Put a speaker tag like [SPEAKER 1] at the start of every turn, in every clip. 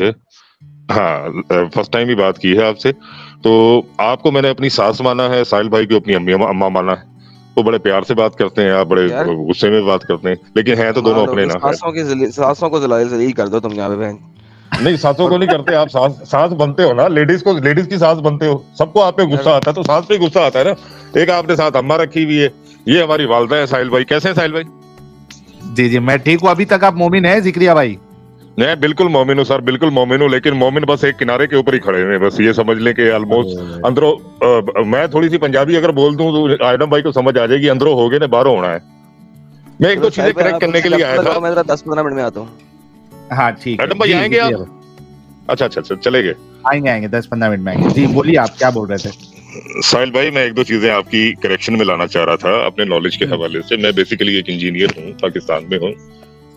[SPEAKER 1] है। हाँ, first time ही बात की है आपसे। तो आपको मैंने अपनी सास माना है, साहिल भाई को अपनी अम्मा माना है। तो बड़े प्यार से बात करते हैं आप, बड़े
[SPEAKER 2] यार
[SPEAKER 1] गुस्से में बात करते हैं, लेकिन हैं तो दोनों
[SPEAKER 2] कमाल हो
[SPEAKER 1] अपने
[SPEAKER 2] गई,
[SPEAKER 1] ना। है
[SPEAKER 2] सासों को जलील कर दो तुम यहाँ पे बहन।
[SPEAKER 1] नहीं, सासों
[SPEAKER 2] और
[SPEAKER 1] को नहीं करते, आप सास सास बनते हो ना, लेडीज की सास बनते हो। सबको आप पे
[SPEAKER 2] यार
[SPEAKER 1] गुस्सा आता है तो सास पे गुस्सा आता है ना। एक आपने साथ अम्मा रखी हुई है, ये हमारी वालदा है। साहिल भाई कैसे हैं साहिल भाई?
[SPEAKER 3] जी जी, मैं ठीक हूँ। अभी तक आप मोमिन है जिक्रिया भाई?
[SPEAKER 1] मैं बिल्कुल मोमिन हूँ सर, बिल्कुल मोमिन हूँ, लेकिन मोमिन बस एक किनारे के ऊपर ही खड़े हैं। बस ये समझ लें कि ऑलमोस्ट
[SPEAKER 3] अरे
[SPEAKER 1] अंदरों मैं थोड़ी सी पंजाबी अगर बोल दूं तो आयडम भाई को समझ आ जाएगी, अंदरों हो गए ने बाहरों होना है। मैं एक
[SPEAKER 2] चलो
[SPEAKER 1] दो चीजें
[SPEAKER 2] साहिल भाई
[SPEAKER 1] करेक्ट
[SPEAKER 2] आप
[SPEAKER 1] करने के लिए
[SPEAKER 2] जब
[SPEAKER 1] आया
[SPEAKER 2] तक
[SPEAKER 1] था।
[SPEAKER 2] आओ, मैं जरा 10-15 मिनट में आता हूँ।
[SPEAKER 3] हाँ ठीक है
[SPEAKER 1] आयडम भाई
[SPEAKER 3] जी,
[SPEAKER 1] आएंगे
[SPEAKER 3] जिक्रिया
[SPEAKER 1] आप?
[SPEAKER 3] भाई
[SPEAKER 1] अच्छा अच्छा अच्छा, चले गए।
[SPEAKER 3] आएंगे आएंगे, 10-15 मिनट में आएंगे जी। बोलिए, आप क्या बोल रहे थे?
[SPEAKER 1] साहिल भाई, मैं एक दो चीजें आपकी करेक्शन में लाना चाह रहा था अपने नॉलेज के हवाले से। मैं बेसिकली एक इंजीनियर हूँ, पाकिस्तान में हूँ।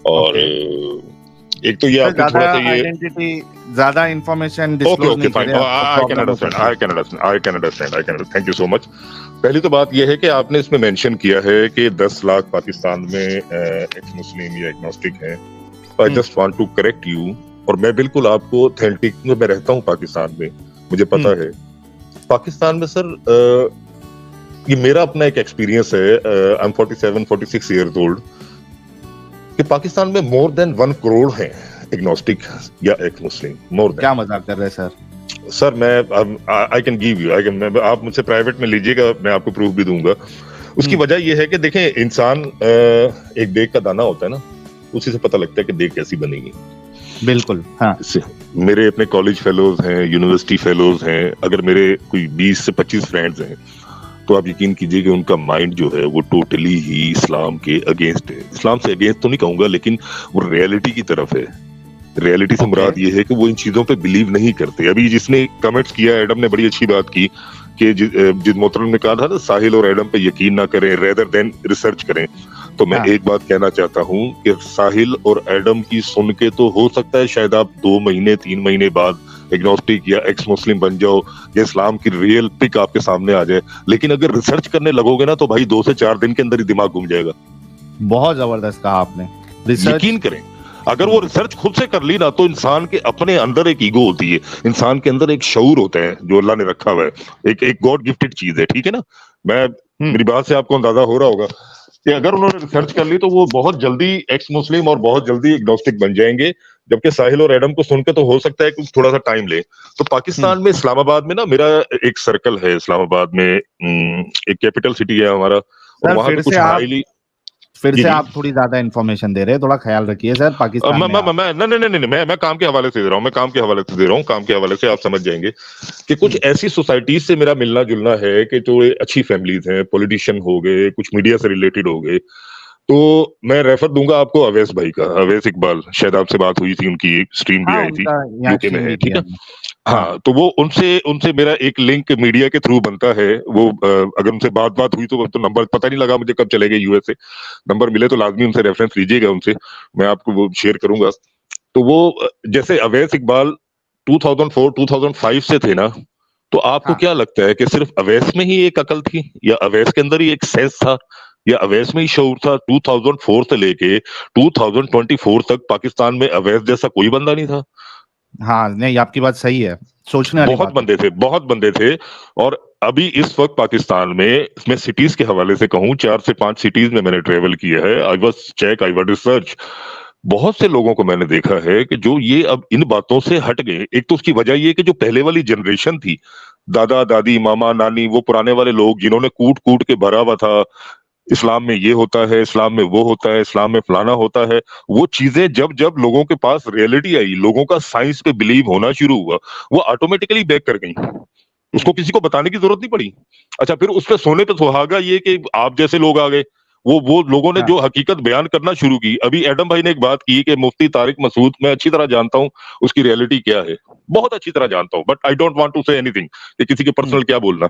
[SPEAKER 1] और
[SPEAKER 3] ओके
[SPEAKER 1] एक तो ये
[SPEAKER 3] सर,
[SPEAKER 1] आपने
[SPEAKER 3] ज्यादा
[SPEAKER 1] थोड़ा सा ये
[SPEAKER 3] आइडेंटिटी, ज्यादा इंफॉर्मेशन
[SPEAKER 1] ओके
[SPEAKER 3] डिस्क्लोज
[SPEAKER 1] ओके
[SPEAKER 3] नहीं
[SPEAKER 1] फाइन,
[SPEAKER 3] करें, आपको
[SPEAKER 1] आई कैन
[SPEAKER 3] प्रॉब्लम हो
[SPEAKER 1] अंडरस्टैंड,
[SPEAKER 3] सकती है।
[SPEAKER 1] आई कैन अंडरस्टैंड, पहली तो बात यह है कि आपने इसमें मेंशन किया है कि 10 लाख पाकिस्तान में एक्स मुस्लिम या एग्नोस्टिक हैं। I just want to correct you. और मैं बिल्कुल आपको ऑथेंटिक, मैं रहता हूँ पाकिस्तान में, मुझे पता है पाकिस्तान में सर। ये मेरा अपना एक एक्सपीरियंस है। आई एम 47-46 ईयर्स ओल्ड, कि पाकिस्तान में मोर देन 1 करोड़ हैं एग्नोस्टिक या एक्स मुस्लिम, मोर देन।
[SPEAKER 3] क्या मजाक कर रहे हैं सर?
[SPEAKER 1] सर मैं आई कैन गिव यू, आप मुझसे प्राइवेट में लीजिएगा, मैं आपको प्रूफ भी दूंगा। उसकी वजह यह है कि देखें, इंसान एक देग का दाना होता है ना, उसी से पता लगता है कि देग कैसी बनेगी।
[SPEAKER 3] बिल्कुल हाँ।
[SPEAKER 1] मेरे अपने कॉलेज फेलोज हैं, यूनिवर्सिटी फेलोज हैं, अगर मेरे कोई 20 से 25 फ्रेंड्स हैं, तो आप यकीन कीजिए कि उनका माइंड जो है वो टोटली ही इस्लाम के अगेंस्ट है। इस्लाम से अगेंस्ट तो नहीं कहूंगा, लेकिन वो रियलिटी की तरफ है। रियलिटी से मुराद ये है कि वो इन चीजों पे बिलीव नहीं करते। अभी जिसने कमेंट्स किया, एडम ने बड़ी अच्छी बात की कि जिस मोहतरम ने कहा था ना, साहिल और एडम पे यकीन ना करें, रेदर देन रिसर्च करें। तो मैं एक बात कहना चाहता हूं कि साहिल और एडम की सुन के तो हो सकता है शायद आप 2 महीने 3 महीने बाद एग्नोस्टिक या एक्स मुस्लिम बन जाओ, या इस्लाम की रियल पिक आपके सामने आ जाए, लेकिन अगर रिसर्च करने लगोगे ना तो भाई 2 से 4 दिन के अंदर ही दिमाग घूम जाएगा।
[SPEAKER 3] बहुत जबरदस्त कहा आपने।
[SPEAKER 1] यकीन करें, अगर वो रिसर्च खुद से कर ली ना, तो इंसान के अपने अंदर एक ईगो होती है, इंसान के अंदर एक शऊर होता है जो अल्लाह ने रखा हुआ है, एक गॉड गिफ्टेड चीज है, ठीक है ना। मेरी बात से आपको अंदाजा हो रहा होगा कि अगर उन्होंने रिसर्च कर ली तो वो बहुत जल्दी एक्स मुस्लिम और बहुत जल्दी एग्नोस्टिक बन जाएंगे। जबकि साहिल और एडम को सुनकर तो हो सकता है कि थोड़ा सा टाइम ले। तो पाकिस्तान में इस्लामाबाद में ना मेरा एक सर्कल है, इस्लामाबाद में एक कैपिटल सिटी है हमारा, और वहां पे कुछ हाईली
[SPEAKER 3] फिर से आप थोड़ी ज्यादा इन्फॉर्मेशन दे रहे हैं, थोड़ा ख्याल रखिए सर। पाकिस्तान में
[SPEAKER 1] मैं काम के हवाले से दे रहा हूँ, काम के हवाले से आप समझ जाएंगे कि कुछ ऐसी सोसाइटीज से मेरा मिलना जुलना है कि जो अच्छी फैमिलीज हैं, पॉलिटिशियन हो गए, कुछ मीडिया से रिलेटेड हो गए। तो मैं रेफर दूंगा आपको अवैस भाई का, अवैस इकबाल, शायद आपसे बात हुई थी, उनकी एक स्ट्रीम भी आई थी, यूके में है, ठीक है। हाँ, तो वो उनसे मेरा एक लिंक मीडिया के थ्रू बनता है। वो अगर उनसे बात हुई तो नंबर पता नहीं लगा मुझे कब चले गए यूएस से। नंबर मिले तो लाजमी उनसे रेफरेंस लीजिएगा, उनसे मैं आपको वो शेयर करूंगा। तो वो जैसे अवैस इकबाल 2004-2005 से थे ना, तो आपको क्या लगता है कि सिर्फ अवैस में ही एक अकल थी, या अवैस के अंदर ही एक सेंस था, या अवैस में ही शऊर था? 2004 से लेके 2024 तक पाकिस्तान में अवैस जैसा कोई बंदा नहीं था।
[SPEAKER 3] हाँ नहीं, आपकी बात सही है, सोचने वाली
[SPEAKER 1] बहुत बंदे थे। और अभी इस वक्त पाकिस्तान में, मैं सिटीज के हवाले से कहूं, 4 से 5 सिटीज में मैंने ट्रेवल किया है। I was research. बहुत से लोगों को मैंने देखा है कि जो ये अब इन बातों से हट गए। एक तो उसकी वजह ये कि जो पहले वाली जनरेशन थी, दादा दादी मामा नानी, वो पुराने वाले लोग जिन्होंने कूट कूट के भरा हुआ था, इस्लाम में ये होता है, इस्लाम में वो होता है, इस्लाम में फलाना होता है, वो चीजें जब जब लोगों के पास रियलिटी आई, लोगों का साइंस पे बिलीव होना शुरू हुआ, वो ऑटोमेटिकली बैक कर गई। उसको किसी को बताने की जरूरत नहीं पड़ी। अच्छा, फिर उस पे सोने पे सुहागा ये कि आप जैसे लोग आ गए, वो लोगों ने जो हकीकत बयान करना शुरू की। अभी एडम भाई ने एक बात की कि मुफ्ती तारिक मसूद, मैं अच्छी तरह जानता हूं उसकी रियलिटी क्या है, बहुत अच्छी तरह जानता हूं, but I don't want to say anything कि किसी के पर्सनल क्या बोलना।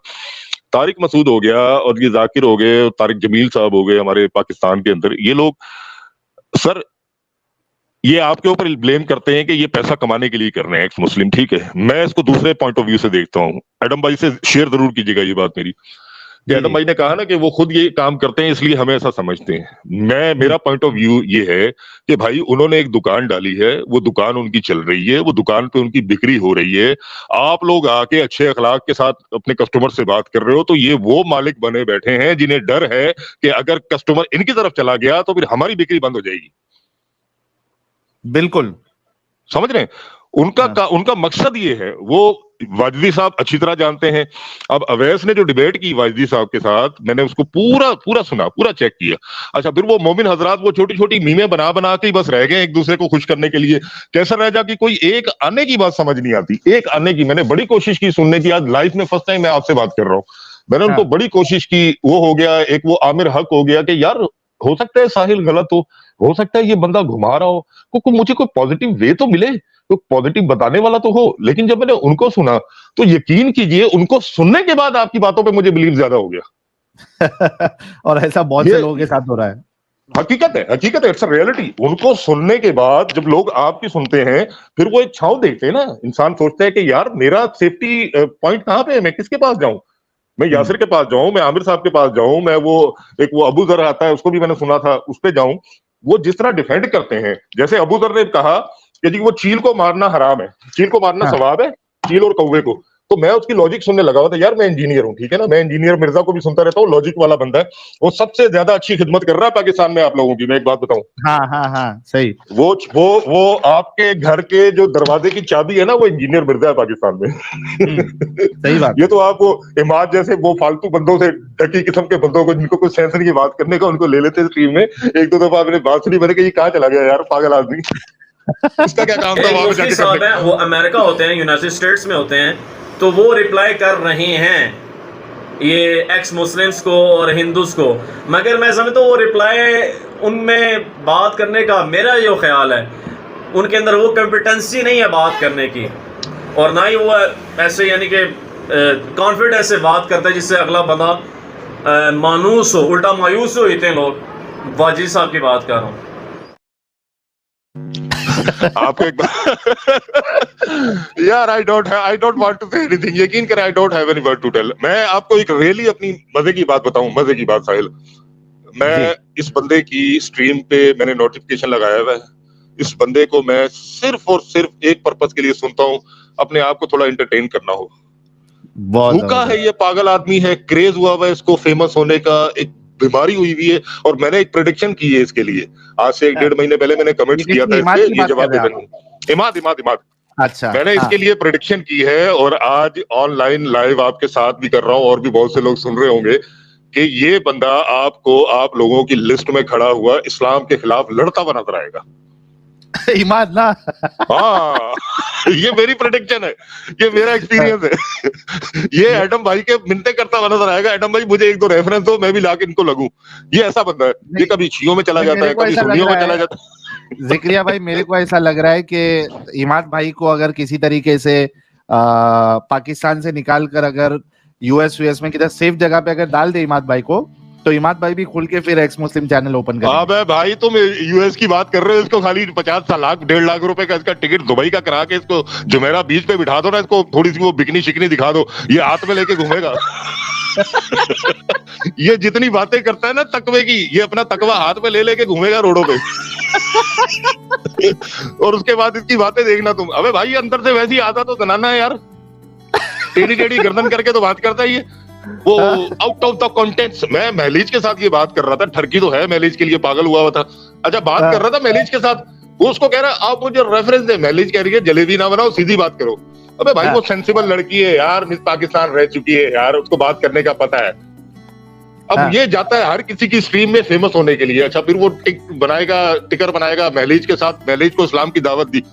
[SPEAKER 1] तारिक मसूद हो गया, और ये जाकिर हो गए, तारिक जमील साहब हो गए हमारे पाकिस्तान के अंदर, ये लोग सर ये आपके ऊपर ब्लेम करते हैं कि ये पैसा कमाने के लिए कर रहे हैं एक्स मुस्लिम, ठीक है। मैं इसको दूसरे पॉइंट ऑफ व्यू से देखता हूं। एडम भाई से शेयर जरूर कीजिएगा ये बात मेरी, कि एडम भाई ने कहा ना कि वो खुद ये काम करते हैं इसलिए हमें ऐसा समझते हैं। मेरा पॉइंट ऑफ व्यू ये है कि भाई उन्होंने एक दुकान डाली है, वो दुकान उनकी चल रही है, वो दुकान पे उनकी बिक्री हो रही है। आप लोग आके अच्छे अखलाक के साथ अपने कस्टमर से बात कर रहे हो, तो ये वो मालिक बने बैठे हैं जिन्हें डर है कि अगर कस्टमर इनकी तरफ चला गया तो फिर हमारी बिक्री बंद हो जाएगी।
[SPEAKER 3] बिल्कुल
[SPEAKER 1] समझ रहे हैं? उनका मकसद ये है, वो वाजदी साहब अच्छी तरह जानते हैं। अब अवैस ने जो डिबेट की वाजदी साहब के साथ, मैंने उसको पूरा सुना, पूरा चेक किया। अच्छा, फिर वो मोमिन हजरात वो छोटी छोटी मीमें बना बना के बस रह गए एक दूसरे को खुश करने के लिए। कैसा रह जा कि कोई एक आने की बात समझ नहीं आती, एक आने की। मैंने बड़ी कोशिश की सुनने की, आज लाइफ में फर्स्ट टाइम मैं आपसे बात कर रहा हूँ। मैंने उनको बड़ी कोशिश की, वो हो गया एक, वो आमिर हक हो गया कि यार हो सकता है साहिल गलत हो सकता है ये बंदा घुमा रहा हो, मुझे कोई पॉजिटिव वे तो मिले, तो पॉजिटिव बताने वाला तो हो। लेकिन जब मैंने उनको सुना तो यकीन कीजिए, उनको सुनने के बाद आपकी बातों पे मुझे बिलीव ज्यादा हो गया।
[SPEAKER 3] और ऐसा बहुत से लोगों के साथ हो रहा है।
[SPEAKER 1] हकीकत है, इट्स अ रियलिटी। उनको सुनने के बाद जब लोग आपकी सुनते हैं, फिर वो एक छांव देखते हैं ना। इंसान सोचता है कि यार मेरा सेफ्टी पॉइंट कहां पे है, मैं किसके पास जाऊं? मैं यासिर के पास जाऊं, मैं आमिर साहब के पास जाऊं, मैं वो अबू जर आता है, उसको भी मैंने सुना था, उस पे जाऊं। वो जिस तरह डिफेंड करते हैं, जैसे अबू जर ने कहा कि जी वो चील को मारना हराम है, चील को मारना सवाब है, चील और कौवे को। तो मैं उसकी लॉजिक सुनने लगा हुआ था। यार मैं इंजीनियर हूँ, ठीक है ना, मैं इंजीनियर मिर्जा को भी सुनता रहता हूँ, लॉजिक वाला बंदा है। वो सबसे ज्यादा अच्छी खिदमत कर रहा है पाकिस्तान में आप लोगों की। मैं एक बात बताऊं,
[SPEAKER 3] हाँ सही।
[SPEAKER 1] वो आपके घर के जो दरवाजे की चाबी है ना, वो इंजीनियर मिर्जा है पाकिस्तान में।
[SPEAKER 3] सही बात।
[SPEAKER 1] ये तो आपको इमाद जैसे वो फालतू बंदों से, डकी किस्म के बंदों को, जिनको कुछ सेंस नहीं है बात करने का, उनको ले लेते स्ट्रीम में। एक दो दफा मैंने बात सुनी, मैंने कहा ये कहाँ चला गया यार, पागल आदमी। इसका क्या काम था वहां पे जाके करने का?
[SPEAKER 4] वो अमेरिका होते हैं, यूनाइटेड स्टेट्स में होते हैं, तो वो रिप्लाई कर रहे हैं ये एक्स मुस्लिम्स को और हिंदूज को। मगर मैं समझता हूँ वो रिप्लाई उनमें बात करने का, मेरा जो ख्याल है, उनके अंदर वो कॉम्पिटेंसी नहीं है बात करने की, और ना ही वो ऐसे यानी कि कॉन्फिडेंस से बात करता है जिससे अगला बंदा मायूस हो, उल्टा मायूस हो। इतने लोग वाजिद साहब की बात कर रहा हूँ।
[SPEAKER 1] आपको एक यार I don't want to say anything, यकीन करें, I don't have any word to tell. मैं आपको एक रियली अपनी मजे की बात बताऊं, मजे की बात साहिल। मैं इस बंदे की स्ट्रीम पे मैंने नोटिफिकेशन लगाया हुआ है। इस बंदे को मैं सिर्फ और सिर्फ एक पर्पस के लिए सुनता हूँ, अपने आप को थोड़ा एंटरटेन करना हो। भूखा है ये पागल आदमी है, क्रेज हुआ हुआ है इसको फेमस होने का, एक बीमारी हुई हुई है। और मैंने एक प्रेडिक्शन की है इसके लिए, आज से 1-1.5 महीने पहले मैंने कमेंट्स किया था इसके, ये जवाब दे देना। अच्छा, मैंने इसके लिए प्रेडिक्शन की है, और आज ऑनलाइन लाइव आपके साथ भी कर रहा हूँ, और भी बहुत से लोग सुन रहे होंगे कि ये बंदा आपको, आप लोगों की लिस्ट में खड़ा हुआ इस्लाम के खिलाफ लड़ता हुआ नजर आएगा।
[SPEAKER 3] इमाद ना।
[SPEAKER 1] हाँ, ये मेरी प्रेडिक्शन है, ये मेरा एक्सपीरियंस है। ये एडम भाई के मिन्नते करता हुआ नजर आएगा, एडम भाई मुझे 1-2 रेफरेंस दो, मैं भी लाके इनको लगूं। ये ऐसा बंदा है, ये कभी शियों में चला जाता है, कभी सुन्नियों में चला जाता है।
[SPEAKER 3] जिक्रिया भाई, मेरे को ऐसा लग रहा है कि इमाद भाई को अगर किसी तरीके से पाकिस्तान से निकाल कर अगर यूएस में किधर सेफ जगह पे अगर डाल दे इमाद भाई को, तो इमाद भाई भी खुल के फिर एक्स मुस्लिम चैनल ओपन कर।
[SPEAKER 1] अबे भाई तुम यूएस की बात कर रहे हो, इसको खाली 50 लाख 1.5 लाख रुपए का इसका टिकट दुबई का करा के इसको जुमेरा बीच पे बिठा दो ना, इसको थोड़ी सी वो बिकनी शिकनी दिखा दो, ये हाथ में लेके घूमेगा। ये जितनी बातें करता है ना तकवे की, ये अपना तकवा हाथ में ले लेके घूमेगा रोडों पे। और उसके बाद इसकी बातें देखना तुम। अबे भाई अंदर से वैसी आता तो जनाना है यार, टेढ़ी गर्दन करके तो बात करता है ये, वो आउट ऑफ द कॉन्टेक्स्ट। मैं महलीज के साथ ये बात कर रहा था, ठरकी तो है महलीज के लिए, पागल हुआ था। अच्छा, बात कर रहा था महलीज के साथ, वो उसको कह रहा है आप मुझे रेफरेंस दे, महलीज कह रही है जलेबी ना बनाओ, सीधी बात करो। अबे भाई वो सेंसिबल लड़की है यार, मिस पाकिस्तान रह चुकी है यार, उसको बात करने का पता है। अब ये जाता है हर किसी की स्ट्रीम में फेमस होने के लिए। अच्छा, फिर वो टिकर बनाएगा महलीज के साथ, महलीज को इस्लाम की दावत दी,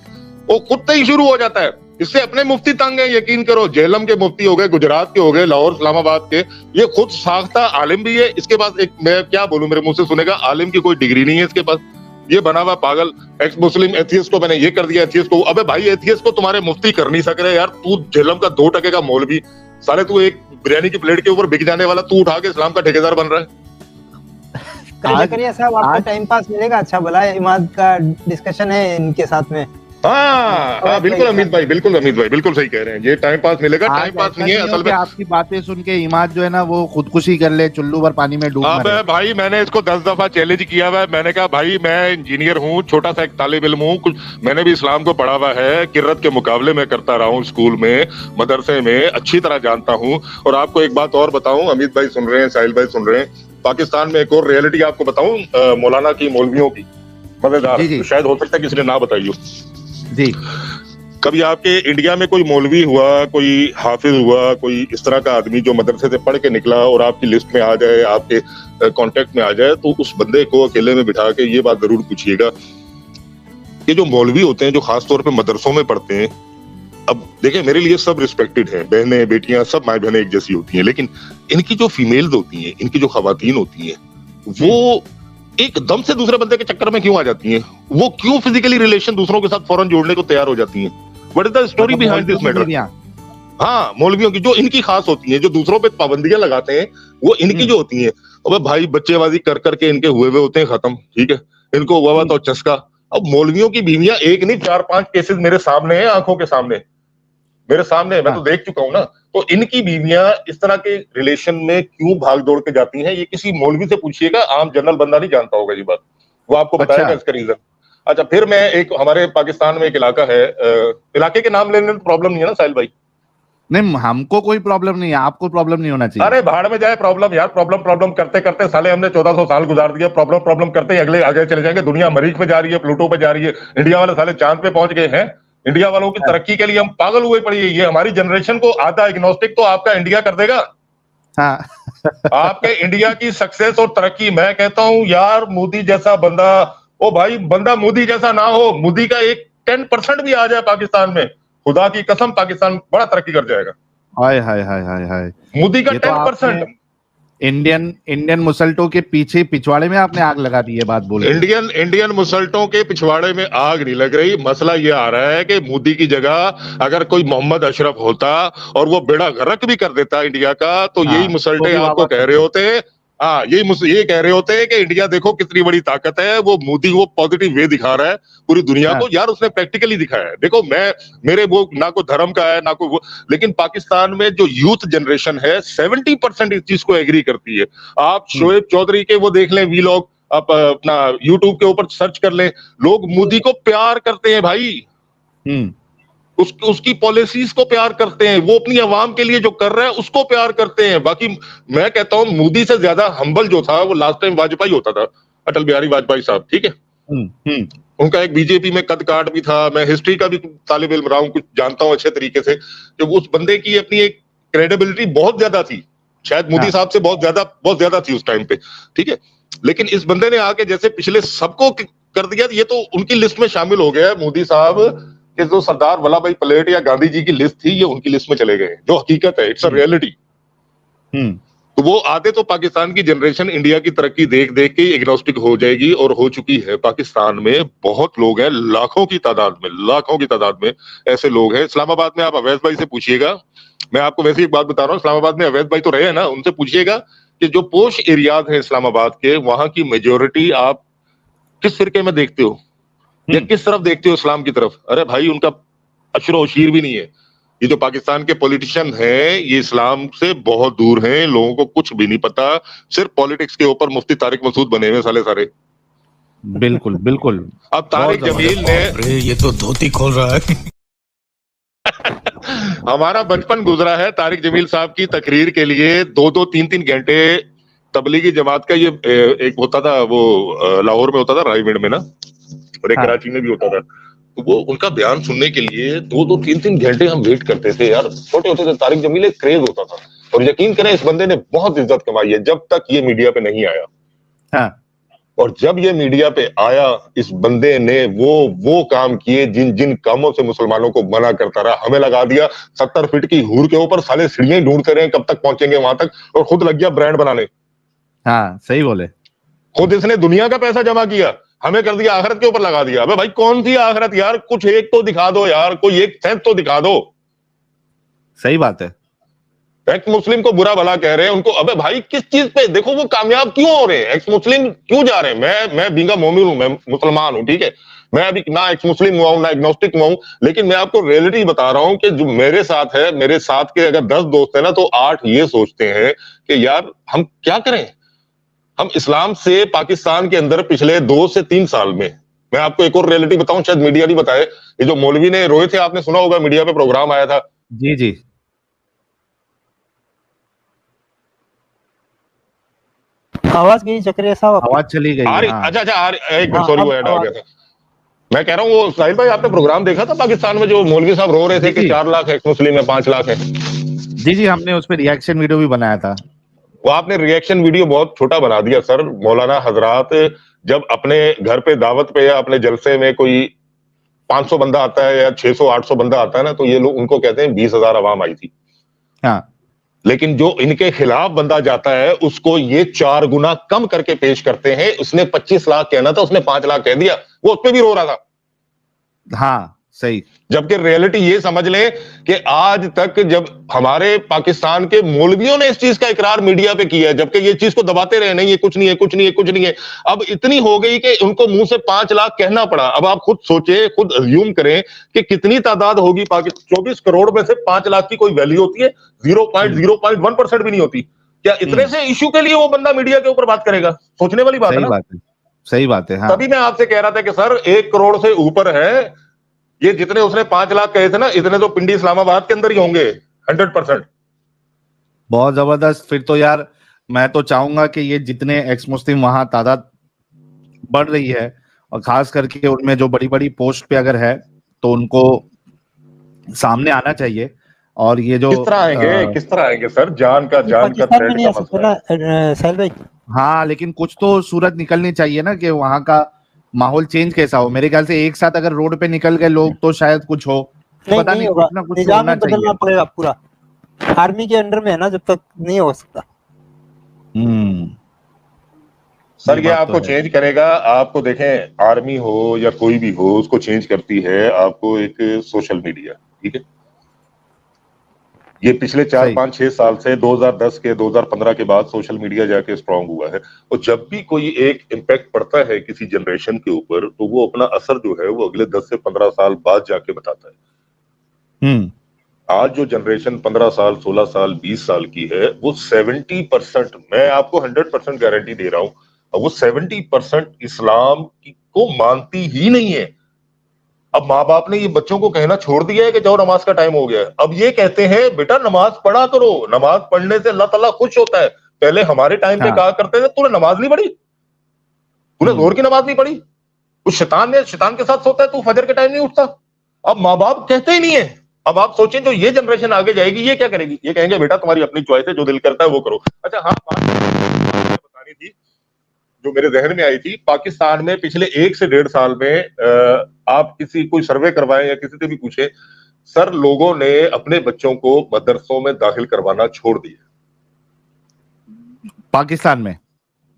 [SPEAKER 1] वो खुद से ही शुरू हो जाता है। इससे अपने मुफ्ती तंग है, यकीन करो। जेहलम के मुफ्ती हो गए, गुजरात के हो गए, लाहौर इस्लामाबाद के, ये खुद साख्ता आलिम भी है। इसके पास एक, मैं क्या बोलूं, मेरे मुंह से सुनेगा, आलिम की कोई डिग्री नहीं है इसके पास। ये बना हुआ पागल एक्स मुस्लिम एथियस्ट को मैंने ये कर दिया, एथियस्ट को। अबे भाई एथियस्ट को तुम्हारे मुफ्ती कर नहीं सक रहे यार, तू जेहलम का 2 टके का मौलवी, साले तू एक बिरयानी की प्लेट के ऊपर बिक जाने वाला, तू उठा के इस्लाम का ठेकेदार बन रहा है।
[SPEAKER 5] करिए साहब, आपको टाइम पास मिलेगा अच्छा भला, इमाद का डिस्कशन है इनके साथ में,
[SPEAKER 1] हाँ बिल्कुल अमित भाई, बिल्कुल अमित भाई, बिल्कुल सही कह रहे हैं। ये टाइम पास मिलेगा, टाइम पास नहीं है असल में।
[SPEAKER 3] आपकी बातें सुन के इमाद जो है ना वो खुदकुशी कर ले, चुल्लू भर पानी में डूब
[SPEAKER 1] अब
[SPEAKER 3] मरे।
[SPEAKER 1] भाई मैंने इसको 10 दफा चैलेंज किया हुआ है। मैंने कहा भाई मैं इंजीनियर हूँ, छोटा सा एक तालिब इल्म हूँ, कुछ मैंने भी इस्लाम को पढ़ा हुआ है, किर्रत के मुकाबले में करता रहा हूँ, स्कूल में मदरसे में अच्छी तरह जानता हूँ। और आपको एक बात और बताऊं, अमित भाई सुन रहे हैं, साहिल भाई सुन रहे हैं, पाकिस्तान में एक और रियलिटी आपको बताऊं, मौलाना की, मौलवियों की, मजेदार, तो शायद हो सकता है किसी ने ना बताई हो
[SPEAKER 3] जी।
[SPEAKER 1] कभी आपके इंडिया में कोई मौलवी हुआ, कोई हाफिज हुआ, कोई इस तरह का आदमी जो मदरसे से पढ़ के निकला और आपकी लिस्ट में आ जाए, आपके कांटेक्ट में आ जाए, तो उस बंदे को अकेले में बिठा के ये बात जरूर पूछिएगा कि जो मौलवी होते हैं, जो खास तौर पे मदरसों में पढ़ते हैं, अब देखें मेरे लिए सब रिस्पेक्टेड है, बहनें बेटियां सब माए बहनें एक जैसी होती हैं, लेकिन इनकी जो फीमेल्स होती हैं, इनकी जो खवातीन होती हैं, वो एकदम से दूसरे बंदे के चक्कर में क्यों आ जाती हैं? वो क्यों फिजिकली रिलेशन दूसरों के साथ फौरन जोड़ने को तैयार हो जाती हैं? What is the story behind this matter? हाँ, मौलवियों की जो इनकी खास होती हैं, जो दूसरों पे पाबंदियां लगाते हैं, वो इनकी जो होती हैं, अबे भाई बच्चेबाजी कर करके इनके हुए होते हैं खत्म, ठीक है, इनको हुआ तो चस्का। अब मौलवियों की बीवियां एक नहीं 4-5 केसेस मेरे सामने हैं, आंखों के सामने, मेरे सामने, मैं तो देख चुका हूं ना। तो इनकी बीवियां इस तरह के रिलेशन में क्यों भाग दौड़ के जाती हैं, ये किसी मौलवी से पूछिएगा, आम जनरल बंदा नहीं जानता होगा ये बात, वो आपको बताएगा इसका रीजन। अच्छा, फिर मैं एक, हमारे पाकिस्तान में एक इलाका है, इलाके के नाम लेने में प्रॉब्लम नहीं है ना साहिल भाई?
[SPEAKER 3] नहीं, हमको कोई प्रॉब्लम नहीं है, आपको प्रॉब्लम नहीं होना चाहिए।
[SPEAKER 1] अरे भाड़ में जाए प्रॉब्लम यार, प्रॉब्लम करते करते साले हमने 1400 साल गुजार दिया, प्रॉब्लम करते ही अगले आगे चले जाएंगे। दुनिया मरीज पे जा रही है, प्लूटो पे जा रही है, इंडिया वाले साले चांद पे पहुंच गए हैं। इंडिया वालों की तरक्की के लिए हम पागल हुए पड़ी है। ये हमारी जनरेशन को आधा एग्नोस्टिक तो आपका इंडिया कर देगा।
[SPEAKER 3] हाँ।
[SPEAKER 1] आपके इंडिया की सक्सेस और तरक्की, मैं कहता हूं यार, मोदी जैसा बंदा, ओ भाई बंदा मोदी जैसा ना हो, मोदी का एक 10% भी आ जाए पाकिस्तान में, खुदा की कसम पाकिस्तान बड़ा तरक्की कर जाएगा।
[SPEAKER 3] हाय हाय हाय हाय हाय,
[SPEAKER 1] मोदी का 10%।
[SPEAKER 3] इंडियन मुसल्टों के पीछे पिछवाड़े में आपने आग लगा दी है बात बोल।
[SPEAKER 1] इंडियन मुसल्टों के पिछवाड़े में आग नहीं लग रही। मसला ये आ रहा है कि मोदी की जगह अगर कोई मोहम्मद अशरफ होता और वो बेड़ा गर्क भी कर देता इंडिया का, तो यही मुसल्टे आपको कह रहे होते, हाँ ये कह रहे होते हैं कि इंडिया देखो कितनी बड़ी ताकत है। वो मोदी वो पॉजिटिव वे दिखा रहा है पूरी दुनिया को, यार उसने प्रैक्टिकली दिखाया है। देखो मेरे वो ना कोई धर्म का है ना कोई वो, लेकिन पाकिस्तान में जो यूथ जनरेशन है 70% इस चीज को एग्री करती है। आप शोएब चौधरी के वो देख लें वीलॉग, आप अपना यूट्यूब के ऊपर सर्च कर लें, लोग मोदी को प्यार करते हैं भाई, उसकी पॉलिसीज को प्यार करते हैं, वो अपनी आवाम के लिए जो कर रहा है उसको प्यार करते हैं। बाकी मैं कहता हूं मोदी से ज्यादा हम्बल जो था वो लास्ट टाइम वाजपेयी होता था, अटल बिहारी वाजपेयी साहब, ठीक है। उनका एक बीजेपी में कद काट भी था। मैं हिस्ट्री का भी तालिब इल्म रहा हूं, कुछ जानता हूं अच्छे तरीके से, कि उस बंदे की अपनी एक क्रेडिबिलिटी बहुत ज्यादा थी, शायद मोदी साहब से बहुत ज्यादा थी उस टाइम पे, ठीक है। लेकिन इस बंदे ने आके जैसे पिछले सबको कर दिया, ये तो उनकी लिस्ट में शामिल हो गया मोदी साहब कि जो सरदार वल्लभ भाई पटेल या गांधी जी की लिस्ट थी, ये उनकी लिस्ट में चले गए, जो हकीकत है, इट्स अ रियलिटी। तो वो आते तो पाकिस्तान की जनरेशन इंडिया की तरक्की देख देख के एग्नोस्टिक हो जाएगी, और हो चुकी है। पाकिस्तान में बहुत लोग हैं, लाखों की तादाद में ऐसे लोग हैं। इस्लामाबाद में आप अवैध भाई से पूछिएगा, मैं आपको वैसे एक बात बता रहा हूँ, इस्लामाबाद में अवैध भाई तो रहे हैं ना, उनसे पूछिएगा कि जो पोश एरियाज है इस्लामाबाद के, वहां की मेजोरिटी आप किस फिरके में देखते हो या किस तरफ देखते हो इस्लाम की तरफ? अरे भाई उनका अशरो शीर भी नहीं है। ये जो पाकिस्तान के पॉलिटिशियन हैं, ये इस्लाम से बहुत दूर हैं, लोगों को कुछ भी नहीं पता, सिर्फ पॉलिटिक्स के ऊपर मुफ्ती तारिक मसूद बने हुए साले सारे।
[SPEAKER 3] बिल्कुल बिल्कुल।
[SPEAKER 1] अब तारिक जमील ने,
[SPEAKER 5] ये तो धोती खोल रहा है।
[SPEAKER 1] हमारा बचपन गुजरा है तारिक जमील साहब की तकरीर के लिए 2-2, 3-3 घंटे। तबलीगी जमात का ये एक होता था, वो लाहौर में होता था, रायगढ़ में ना, और एक कराची में भी होता था। तो वो उनका बयान सुनने के लिए 2-2, 3-3 घंटे हम वेट करते थे यार, छोटे होते थे। तारिक जमील एक क्रेज होता था, और यकीन करें इस बंदे ने बहुत इज्जत कमाई है जब तक ये मीडिया पे नहीं आया। और जब ये मीडिया पे आया, इस बंदे ने वो काम किए जिन कामों से मुसलमानों को मना करता रहा। हमें लगा दिया 70 फीट की हूर के ऊपर, साले सीढ़ियां ढूंढते रहे कब तक पहुंचेंगे वहां तक, और खुद लग गया ब्रांड बनाने।
[SPEAKER 3] हाँ सही बोले,
[SPEAKER 1] खुद इसने दुनिया का पैसा जमा किया, हमें कर दिया आखिरत के ऊपर लगा दिया। अबे भाई कौन सी आखिरत यार, कुछ एक तो दिखा दो यार, कोई एक सेंस तो दिखा दो।
[SPEAKER 3] सही बात है।
[SPEAKER 1] एक्स मुस्लिम को बुरा भला कह रहे हैं उनको, अबे भाई किस चीज पे? देखो वो कामयाब क्यों हो रहे हैं, एक्स मुस्लिम क्यों जा रहे हैं? मैं बींगा मोमिन हूं, मैं मुसलमान हूं, ठीक है, मैं अभी ना एक्स मुस्लिम हुआ हूं ना एग्नोस्टिक हुआ हूं, लेकिन मैं आपको रियलिटी बता रहा हूं कि जो मेरे साथ है, मेरे साथ के अगर 10 दोस्त है ना, तो 8 ये सोचते हैं कि यार हम क्या करें। हम इस्लाम से पाकिस्तान के अंदर पिछले 2 से 3 साल में, मैं आपको एक और रियलिटी बताऊं, शायद मीडिया नहीं बताए, ये जो मौलवी ने रोए थे, आपने सुना होगा, मीडिया पे प्रोग्राम आया था।
[SPEAKER 3] जी जी,
[SPEAKER 6] आवाज गई जकरिया साहब आपकी?
[SPEAKER 3] आवाज चली गई। हाँ।
[SPEAKER 1] अच्छा एक मिनट,
[SPEAKER 6] हाँ,
[SPEAKER 1] सॉरी,
[SPEAKER 6] अब
[SPEAKER 1] वो ऐड आ
[SPEAKER 6] आवाज-
[SPEAKER 1] गया था। मैं कह रहा हूँ, वो साहिल भाई, आपने प्रोग्राम देखा था पाकिस्तान में, जो मौलवी साहब रो रहे थे कि 4 लाख एक्स मुस्लिम है, 5 लाख है।
[SPEAKER 3] जी जी, हमने उस पर रिएक्शन वीडियो भी बनाया था।
[SPEAKER 1] वो आपने रिएक्शन वीडियो बहुत छोटा बना दिया सर। मौलाना हजरात जब अपने घर पे दावत पे या अपने जलसे में कोई 500 बंदा आता है या 600-800 बंदा आता है ना, तो ये लोग उनको कहते हैं 20,000 आवाम आई थी।
[SPEAKER 3] हाँ,
[SPEAKER 1] लेकिन जो इनके खिलाफ बंदा जाता है, उसको ये 4 गुना कम करके पेश करते हैं। उसने 25 लाख कहना था, उसने 5 लाख कह दिया, वो उस पर भी रो रहा था।
[SPEAKER 3] हाँ, सही।
[SPEAKER 1] जबकि रियलिटी ये समझ लें कि आज तक जब हमारे पाकिस्तान के मौलवियों ने इस चीज का इकरार मीडिया पे किया है, जबकि ये चीज को दबाते रहे, नहीं ये कुछ नहीं है, कुछ नहीं है, कुछ नहीं है, अब इतनी हो गई कि उनको मुंह से 5 लाख कहना पड़ा। अब आप खुद सोचे, खुद अज्यूम करें कि कितनी तादाद होगी। 24 करोड़ में से 5 लाख की कोई वैल्यू होती है? 0.01% भी नहीं होती। क्या इतने से इश्यू के लिए वो बंदा मीडिया के ऊपर बात करेगा? सोचने वाली बात है
[SPEAKER 3] सही
[SPEAKER 1] ना।
[SPEAKER 3] बात है, सही बात है। हाँ,
[SPEAKER 1] तभी मैं आपसे कह रहा था कि सर 1 करोड़ से ऊपर है ये। जितने उसने 5 लाख कहे थे ना, इतने तो पिंडी इस्लामाबाद के अंदर ही होंगे 100%।
[SPEAKER 3] बहुत जबरदस्त। फिर तो यार मैं तो चाहूंगा कि ये जितने एक्स मुस्लिम वहां तादाद बढ़ रही है, और खास करके उनमें जो बड़ी बड़ी पोस्ट पे अगर है, तो उनको सामने आना चाहिए। और ये जो
[SPEAKER 1] किस तरह आएंगे सर? जान का
[SPEAKER 6] पाकिस्तान में नहीं आ
[SPEAKER 1] थ्रेट का
[SPEAKER 6] सकते
[SPEAKER 1] मसला है।
[SPEAKER 6] ना साहिल भाई।
[SPEAKER 3] हाँ, लेकिन कुछ तो सूरत निकलनी चाहिए ना कि वहां का माहौल चेंज कैसा हो। मेरे ख्याल से एक साथ अगर रोड पे निकल गए लोग तो शायद कुछ हो,
[SPEAKER 6] नहीं
[SPEAKER 3] पता नहीं,
[SPEAKER 6] होगा,
[SPEAKER 3] कुछ ना कुछ
[SPEAKER 6] निजाम
[SPEAKER 3] होना
[SPEAKER 6] में बदलना
[SPEAKER 3] चाहिए।
[SPEAKER 6] पड़ेगा पूरा। आर्मी के अंडर में है ना, जब तक नहीं हो सकता।
[SPEAKER 1] सर
[SPEAKER 3] ये
[SPEAKER 1] ये
[SPEAKER 3] बात तो
[SPEAKER 1] आपको
[SPEAKER 3] है।
[SPEAKER 1] चेंज करेगा। आपको देखें, आर्मी हो या कोई भी हो, उसको चेंज करती है आपको एक सोशल मीडिया। ठीक है, ये पिछले 4,
[SPEAKER 3] सही।
[SPEAKER 1] 5, 6 साल से 2010 के 2015 के बाद सोशल मीडिया जाके स्ट्रांग हुआ है। और जब भी कोई एक इम्पैक्ट पड़ता है किसी जनरेशन के ऊपर, तो वो अपना असर जो है वो अगले 10 से 15 साल बाद जाके बताता है। आज जो जनरेशन 15 साल, 16 साल, 20 साल की है, वो 70%, मैं आपको 100% गारंटी दे रहा हूं, वो 70% इस्लाम को मानती ही नहीं है। अब माँ बाप ने ये बच्चों को कहना छोड़ दिया है कि जाओ नमाज का टाइम हो गया है। अब ये कहते हैं बेटा नमाज पढ़ा करो, नमाज पढ़ने से अल्लाह ताला खुश होता है। पहले हमारे टाइम पे
[SPEAKER 3] हाँ।
[SPEAKER 1] कहा करते थे तूने नमाज नहीं पढ़ी, तूने जोर की नमाज नहीं पढ़ी, उस शैतान के साथ सोता है, तू फजर के टाइम नहीं उठता। अब माँ बाप कहते ही नहीं है। अब आप सोचें जो ये जनरेशन आगे जाएगी, ये क्या करेगी? ये कहेंगे बेटा तुम्हारी अपनी चॉइस है, जो दिल करता है वो करो। अच्छा हाँ, बात बतानी थी जो मेरे जहन में आई थी। पाकिस्तान में पिछले 1 से 1.5 साल में आप कोई सर्वे करवाएं या किसी से भी पूछे, सर लोगों ने अपने बच्चों को मदरसों में दाखिल करवाना छोड़ दिया।
[SPEAKER 3] पाकिस्तान में?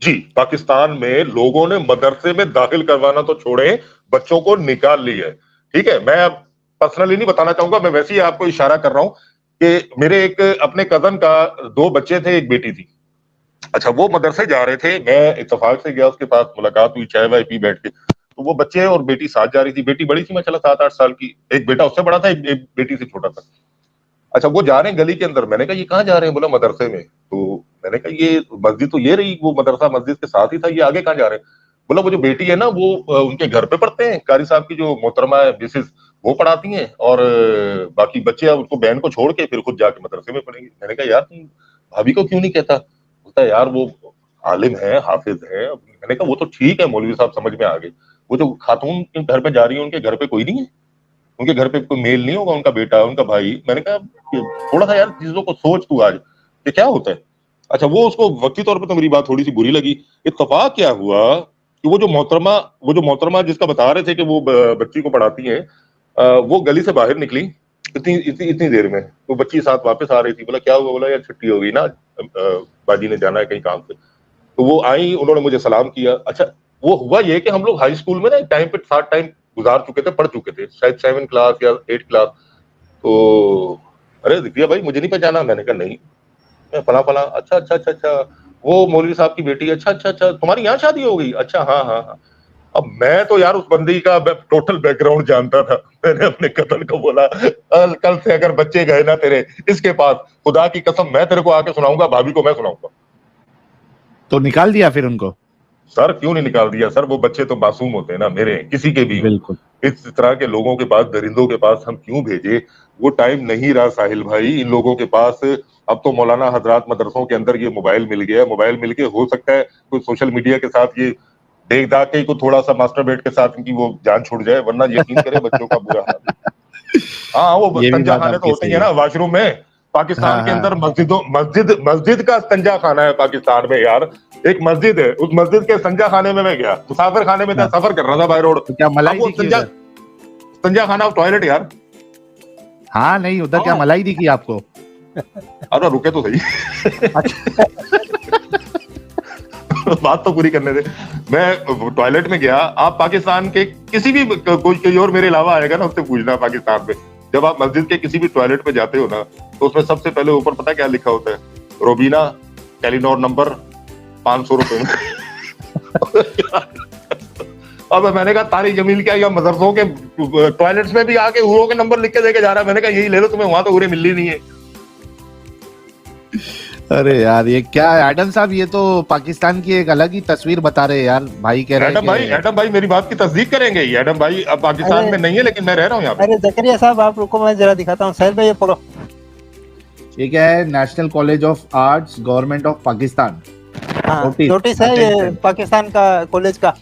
[SPEAKER 1] जी, पाकिस्तान में लोगों ने मदरसे में दाखिल करवाना तो छोड़े, बच्चों को निकाल लिया है। ठीक है, मैं अब पर्सनली नहीं बताना चाहूंगा, मैं वैसे ही आपको इशारा कर रहा हूं कि मेरे एक अपने कजन का 2 बच्चे थे, एक बेटी थी। अच्छा, वो मदरसे जा रहे थे, मैं इत्तेफाक से गया, उसके पास मुलाकात हुई, चाय वाय पी बैठ के, तो वो बच्चे और बेटी साथ जा रही थी। बेटी बड़ी थी माशाल्लाह, 7-8 साल की, एक बेटा उससे बड़ा था, एक बेटी से छोटा था। अच्छा, वो जा रहे हैं गली के अंदर। मैंने कहा ये कहाँ जा रहे हैं? बोला मदरसे में। तो मैंने कहा ये मस्जिद तो ये रही, वो मदरसा मस्जिद के साथ ही था, ये आगे कहाँ जा रहे हैं? बोला वो जो बेटी है ना, वो उनके घर पे पढ़ते हैं, कारी साहब की जो मोहतरमा है मिसेस, वो पढ़ाती हैं, और बाकी बच्चे उसको बहन को छोड़ के फिर खुद जाके मदरसे में पढ़ेंगे। मैंने कहा यार तुम भाभी को क्यों नहीं कहता? बोलता है यार वो आलिम है, हाफिज है। मैंने कहा वो तो ठीक है मौलवी साहब, समझ में आ गए। वो जो खातून के घर पे जा रही है, उनके घर पे कोई नहीं है, उनके घर पे कोई मेल नहीं होगा, उनका बेटा, उनका भाई। मैंने कहा थोड़ा सा यार चीजों को सोच तू आज कि क्या होता है। अच्छा, वो उसको वक्ती तौर पे तो मेरी बात थोड़ी सी बुरी लगी। इत्तेफाक क्या हुआ कि वो जो मोहतरमा जिसका बता रहे थे कि वो बच्ची को पढ़ाती है, वो गली से बाहर निकली इतनी देर में, तो बच्ची साथ वापस आ रही थी। बोला क्या हुआ? बोला यार छुट्टी हो गई ना, बाजी ने जाना है कहीं काम से। तो वो आई, उन्होंने मुझे सलाम किया। अच्छा, वो हुआ ये कि हम लोग हाई स्कूल में ना एक टाइम पे साथ टाइम गुजार चुके थे, पढ़ चुके थे, शायद 7 क्लास या 8 क्लास। तो अरे दिव्या भाई मुझे नहीं पहचाना? मैंने कहा नहीं, मैं फला फला। अच्छा, वो मौलवी साहब की बेटी। अच्छा, तुम्हारी यहाँ शादी हो गई? अच्छा हाँ हाँ हाँ। अब मैं तो यार उस बंदी का टोटल बैकग्राउंड जानता था। मैंने अपने कतल को बोला, कल से अगर बच्चे गए ना तेरे इसके पास, खुदा की कसम मैं तेरे को आके सुनाऊंगा, भाभी को मैं सुनाऊंगा।
[SPEAKER 3] तो निकाल दिया फिर उनको?
[SPEAKER 1] सर क्यों नहीं निकाल दिया सर, वो बच्चे तो मासूम होते हैं ना मेरे, किसी के भी।
[SPEAKER 3] बिल्कुल।
[SPEAKER 1] इस तरह के लोगों के पास, दरिंदों के पास हम क्यों भेजे? वो टाइम नहीं रहा साहिल भाई इन लोगों के पास। अब तो मौलाना हजरात मदरसों के अंदर ये मोबाइल मिल गया, मोबाइल मिल के हो सकता है कोई सोशल मीडिया के साथ ये देख दाख के को थोड़ा सा मास्टरबेट के साथ इनकी वो जान छूट जाए, वरना यकीन करे बच्चों का बुरा हाल। हाँ वो
[SPEAKER 3] ये भी
[SPEAKER 1] तंजा
[SPEAKER 3] बात
[SPEAKER 1] खाने तो
[SPEAKER 3] आपकी
[SPEAKER 1] होते ही
[SPEAKER 3] सही
[SPEAKER 1] है ना
[SPEAKER 3] है।
[SPEAKER 1] वॉशरूम में। पाकिस्तान
[SPEAKER 3] हाँ,
[SPEAKER 1] के
[SPEAKER 3] हाँ।
[SPEAKER 1] अंदर मस्जिद का तंजा खाना है पाकिस्तान में यार। एक मस्जिद है, उस मस्जिद के संजा खाने में मैं गया, मुसाफिर खाने में था,
[SPEAKER 3] हाँ।
[SPEAKER 1] सफर कर रहा था बाय रोड।
[SPEAKER 3] तो क्या मलाई
[SPEAKER 1] अब वो
[SPEAKER 3] दिखी उधर?
[SPEAKER 1] संजा खाना टॉयलेट यार।
[SPEAKER 3] हाँ नहीं, उधर क्या
[SPEAKER 1] हाँ।
[SPEAKER 3] मलाई दिखी आपको?
[SPEAKER 1] अरे रुके तो सही। बात तो पूरी करने दे। मैं टॉयलेट में गया, आप पाकिस्तान के किसी भी कोई और मेरे अलावा आएगा ना, उससे पूछना पाकिस्तान में जब आप मस्जिद के किसी भी टॉयलेट में जाते हो ना, तो उसमें सबसे पहले ऊपर पता क्या लिखा होता है? रोबीना टेलीनॉर नंबर 500 रुपए। अब मैंने कहा तारी जमील क्या या मदरसों के टॉयलेट्स में भी आके हुरों के नंबर लिख के देके जा रहा है। मैंने कहा यही ले लो, तुम्हें वहां तो हुरे मिल ही नहीं है।
[SPEAKER 3] अरे यार ये क्या है एडम साहब, ये तो पाकिस्तान की एक अलग ही तस्वीर बता रहे हैं यार। भाई कह रहे हैं
[SPEAKER 1] एडम भाई मेरी बात की तस्दीक करेंगे। ये एडम भाई अब पाकिस्तान में नहीं है, लेकिन मैं रह रहा हूँ यहाँ पे।
[SPEAKER 6] अरे जकरिया साहब आप रुको, मैं जरा दिखाता हूँ। साहिल भाई ये पढ़ो।
[SPEAKER 3] ये क्या है? National college of arts government of Pakistan.
[SPEAKER 6] हाँ,
[SPEAKER 3] Notice,
[SPEAKER 6] नोटिस है ये
[SPEAKER 3] attention.
[SPEAKER 6] पाकिस्तान का कॉलेज का।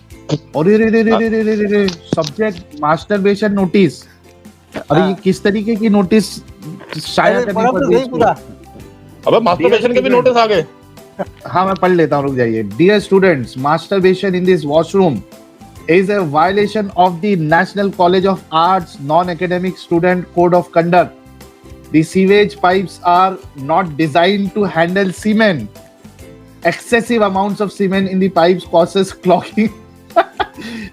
[SPEAKER 3] और रे सब्जेक्ट मास्टरबेशन नोटिस। अरे ये किस तरीके की नोटिस शायद
[SPEAKER 6] अरे पढ़ो तो सही पूरा।
[SPEAKER 1] अबे मास्टरबेशन के भी नोटिस आ गए।
[SPEAKER 3] हाँ मैं पढ़ लेता हूँ, रुक जाइए। Dear students, masturbation in this washroom is a violation of the National College of Arts non-academic student code of conduct. The sewage pipes are not designed to handle semen. Excessive amounts of semen in the pipes causes clogging,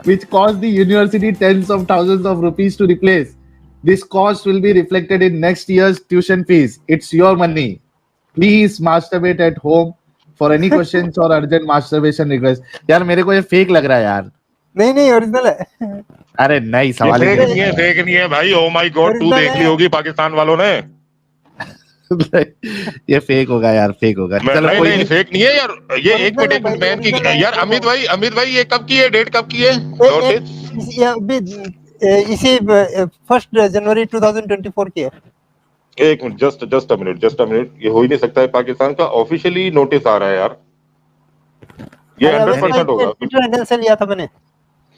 [SPEAKER 3] which cost the university tens of thousands of rupees to replace. This cost will be reflected in next year's tuition fees. It's your money. Please masturbate at home. For any questions or urgent masturbation request. यार मेरे को ये fake लग रहा है यार।
[SPEAKER 6] नहीं नहीं ओरिजिनल है।
[SPEAKER 3] अरे नहीं, सवाल
[SPEAKER 1] ये
[SPEAKER 3] ही
[SPEAKER 1] फेक नहीं है, फेक नहीं है भाई। ओ माय गॉड, तू देख ली होगी पाकिस्तान वालों ने।
[SPEAKER 3] ये फेक होगा यार, फेक होगा। चलो
[SPEAKER 1] नहीं
[SPEAKER 3] कोई
[SPEAKER 1] नहीं फेक नहीं है यार। ये एक मिनट मैन की यार। अमित भाई ये कब की है, डेट कब की है नोटिस?
[SPEAKER 6] ये अभी इसी 1 जनवरी 2024 की है।
[SPEAKER 1] एक मिनट, जस्ट अ मिनट। ये हो ही नहीं सकता है, पाकिस्तान का ऑफिशियली नोटिस आ रहा है यार। ये 100% होगा।
[SPEAKER 6] ट्विटर हैंडल से लिया था मैंने।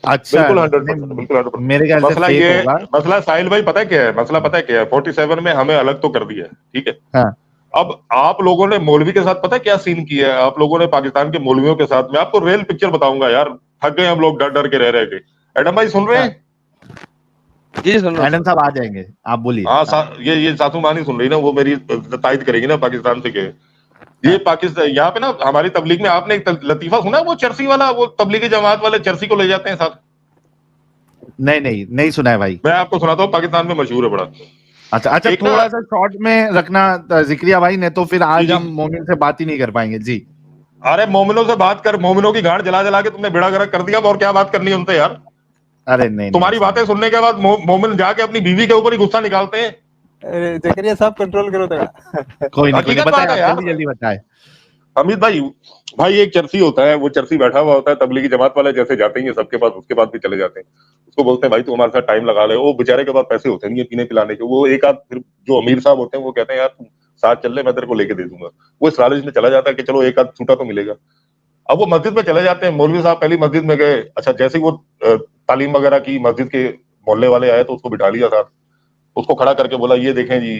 [SPEAKER 3] अच्छा
[SPEAKER 1] बिल्कुल 100%, बिल्कुल 100%।
[SPEAKER 3] मेरे ख्याल से
[SPEAKER 1] मसला
[SPEAKER 3] फेक
[SPEAKER 1] ये
[SPEAKER 3] होगा।
[SPEAKER 1] मसला साहिल भाई पता है क्या है? मसला पता है क्या है? 47 में हमें अलग तो कर दिया है, ठीक है।
[SPEAKER 3] हाँ।
[SPEAKER 1] अब आप लोगों ने मौलवी के साथ पता है क्या सीन किया है? आप लोगों ने पाकिस्तान के मौलवियों के साथ, मैं आपको रियल पिक्चर बताऊंगा यार। थक गए हम लोग डर के रह के। एडम भाई सुन रहे हैं?
[SPEAKER 2] जी सुन रहा हूँ।
[SPEAKER 3] एडम साहब आ जाएंगे, आप बोलिए।
[SPEAKER 1] हाँ ये सासू माँ नहीं सुन रही ना, वो मेरी तायद करेगी ना पाकिस्तान से। के ये पाकिस्तान यहाँ पे ना हमारी तबलीग में आपने एक लतीफा सुना, वो चर्सी वाला, वो तबलीगी जमात वाले चर्सी को ले जाते हैं साथ।
[SPEAKER 3] नहीं सुना है भाई।
[SPEAKER 1] मैं आपको सुनाता हूँ, पाकिस्तान में मशहूर है बड़ा।
[SPEAKER 3] अच्छा
[SPEAKER 1] एक ना-
[SPEAKER 3] थोड़ा सा शॉर्ट में रखना जिक्रिया भाई ने, तो फिर आज
[SPEAKER 1] जी।
[SPEAKER 3] हम मोमिन से बात ही नहीं कर पाएंगे जी।
[SPEAKER 1] अरे मोमिनों से बात कर, मोमिनों की गांड जला के तुमने बेड़ा गर्क कर दिया। अब और क्या बात करनी है उनसे यार?
[SPEAKER 3] अरे नहीं
[SPEAKER 1] तुम्हारी बातें सुनने के बाद मोमिन जाके अपनी बीवी के ऊपर ही गुस्सा निकालते हैं।
[SPEAKER 6] अरे जकरिया साहब कंट्रोल करो थोड़ा।
[SPEAKER 3] कोई नहीं
[SPEAKER 1] हकीकत
[SPEAKER 3] बताए,
[SPEAKER 1] बात है यार।
[SPEAKER 3] जल्दी बताए।
[SPEAKER 1] अमित भाई एक चर्सी होता है, वो चर्सी बैठा हुआ होता है, तबलीगी जमात वाले जैसे जाते हैं सबके पास, उसके बाद भी चले जाते हैं। उसको बोलते हैं भाई तू हमारे साथ टाइम लगा ले। वो बेचारे के पास पैसे होते नहीं है पीने पिलाने के। वो एक आध फिर जो अमीर साहब होते हैं वो कहते हैं यार तुम साथ चल ले, मैं तेरे को लेके दे दूंगा। वो इस लालच में चला जाता है कि चलो एक आध छूटा तो मिलेगा। अब वो मस्जिद में चले जाते हैं। मौलवी साहब पहली मस्जिद में गए, अच्छा जैसे ही वो तालीम वगैरह की मस्जिद के मोहल्ले वाले आए तो उसको बिठा लिया साथ। उसको खड़ा करके बोला ये देखें जी,